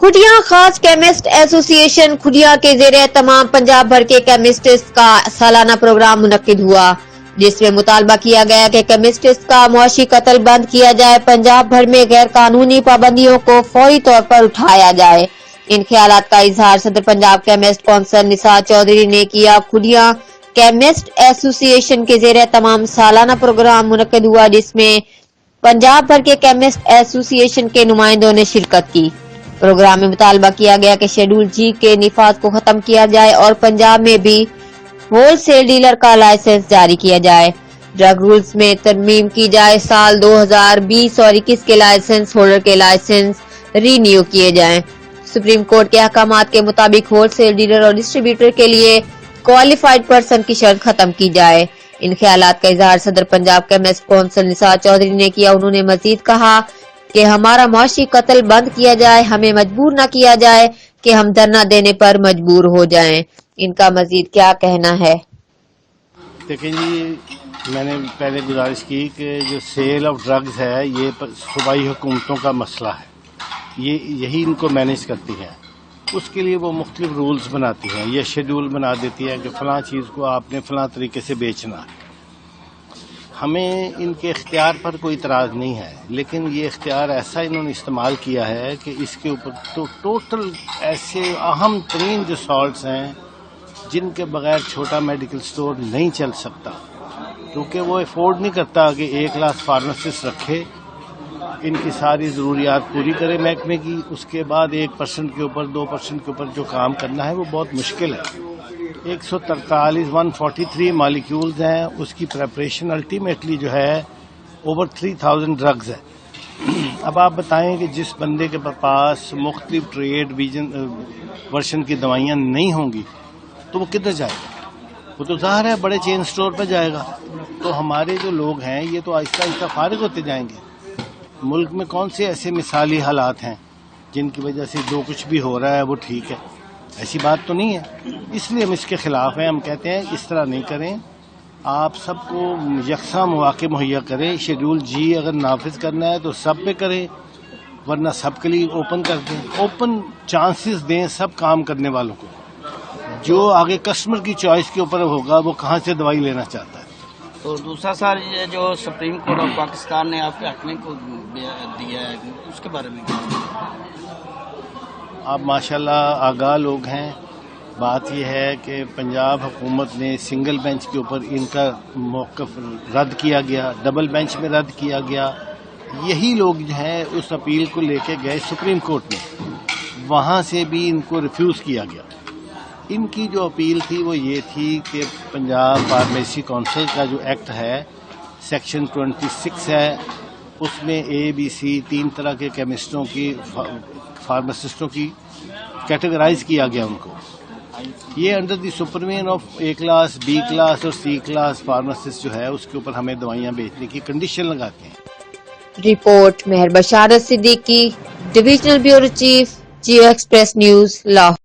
खुटिया खास chemist association खुटिया के जेर तमाम पंजाब भर के केमिस्ट्स का सालाना प्रोग्राम मुनक्किद हुआ, जिसमें मुतालबा किया गया कि केमिस्ट्स का मुआशी कत्ल बंद किया जाए, पंजाब भर में गैर कानूनी पाबंदियों को फौरी तौर पर उठाया जाए। इन ख्यालात का इजहार सदर पंजाब केमिस्ट कौंसल निसा चौधरी ने किया। खुटिया केमिस्ट एसोसिएशन के जेर तमाम सालाना प्रोग्राम मुनक्किद हुआ, जिसमें पंजाब भर के केमिस्ट एसोसिएशन के नुमाइंदों ने शिरकत की। प्रोग्राम में मुतालबा किया गया कि शेड्यूल जी के निफाज को खत्म किया जाए और पंजाब में भी होलसेल डीलर का लाइसेंस जारी किया जाए। ड्रग रूल्स में तरमीम की जाए। साल 2020 और 21 के लाइसेंस होल्डर के लाइसेंस रीन्यू किए जाएं। सुप्रीम कोर्ट के अहकामात के मुताबिक होलसेल डीलर और डिस्ट्रीब्यूटर के लिए क्वालिफाइड पर्सन की शर्त खत्म की जाए। इन ख्यालात का इजहार सदर पंजाब केमिस्ट कौंसल निसा चौधरी ने किया। उन्होंने मजीद कहा कि हमारा मुआशी कत्ल बंद किया जाए, हमें मजबूर न किया जाए कि हम धरना देने पर मजबूर हो जाएं। इनका मजीद क्या कहना है? देखिए जी, मैंने पहले गुजारिश की कि जो सेल ऑफ ड्रग्स है ये सूबाई हुकूमतों का मसला है, ये यही इनको मैनेज करती है। उसके लिए वो मुख्तलिफ रूल्स बनाती हैं, ये शेड्यूल बना देती है कि फलां चीज़ को आपने फलां तरीके से बेचना है। हमें इनके इख्तियार पर कोई इतराज़ नहीं है, लेकिन ये इख्तियार ऐसा इन्होंने इस्तेमाल किया है कि इसके ऊपर तो टोटल ऐसे अहम तरीन जो सॉल्ट्स हैं जिनके बगैर छोटा मेडिकल स्टोर नहीं चल सकता, क्योंकि वो अफोर्ड नहीं करता कि 1 लाख फार्मासिस्ट रखे, इनकी सारी ज़रूरियात पूरी करे महकमे की, उसके बाद 1% के ऊपर 2% के ऊपर जो काम करना है वो बहुत मुश्किल है। 143 मालिक्यूल्स हैं, उसकी प्रेपरेशन अल्टीमेटली जो है ओवर 3000 ड्रग्स है। अब आप बताएं कि जिस बंदे के पास मुख्तलिफ ट्रेड वर्शन की दवाइयाँ नहीं होंगी तो वो किधर जाएगा? वो तो ज़ाहिर है बड़े चेन स्टोर पर जाएगा। तो हमारे जो लोग हैं ये तो आहिस्ता आहिस्ता फारिग होते जाएंगे। मुल्क में कौन से ऐसे मिसाली हालात हैं जिनकी वजह से जो कुछ भी हो रहा है वो ठीक है? ऐसी बात तो नहीं है। इसलिए हम इसके खिलाफ हैं। हम कहते हैं इस तरह नहीं करें, आप सबको यकसा मौके मुहैया करें। शेड्यूल जी अगर नाफिज करना है तो सब पे करें, वरना सबके लिए ओपन कर दें, ओपन चांसेस दें सब काम करने वालों को। जो आगे कस्टमर की चॉइस के ऊपर होगा वो कहाँ से दवाई लेना चाहता है। तो दूसरा सर, ये जो सुप्रीम कोर्ट ऑफ पाकिस्तान ने आपके हक में को दिया है, उसके बारे में आप माशाल्लाह आगाह लोग हैं। बात यह है कि पंजाब हुकूमत ने सिंगल बेंच के ऊपर इनका मौक़िफ़ रद्द किया गया, डबल बेंच में रद्द किया गया। यही लोग जो हैं उस अपील को लेके गए सुप्रीम कोर्ट में, वहाँ से भी इनको रिफ्यूज़ किया गया। इनकी जो अपील थी वो ये थी कि पंजाब फार्मेसी काउंसिल का जो एक्ट है सेक्शन 26 है, उसमें ABC 3 तरह के केमिस्टों की फार्मासिस्टों की कैटेगराइज किया गया उनको। ये under the supervision of A class, B class और C क्लास फार्मासिस्ट जो है उसके ऊपर हमें दवाइयाँ बेचने की कंडीशन लगाते हैं। रिपोर्ट मेहर बशारत सिद्दीकी, डिविजनल ब्यूरो चीफ, जियो एक्सप्रेस न्यूज, लाहौर।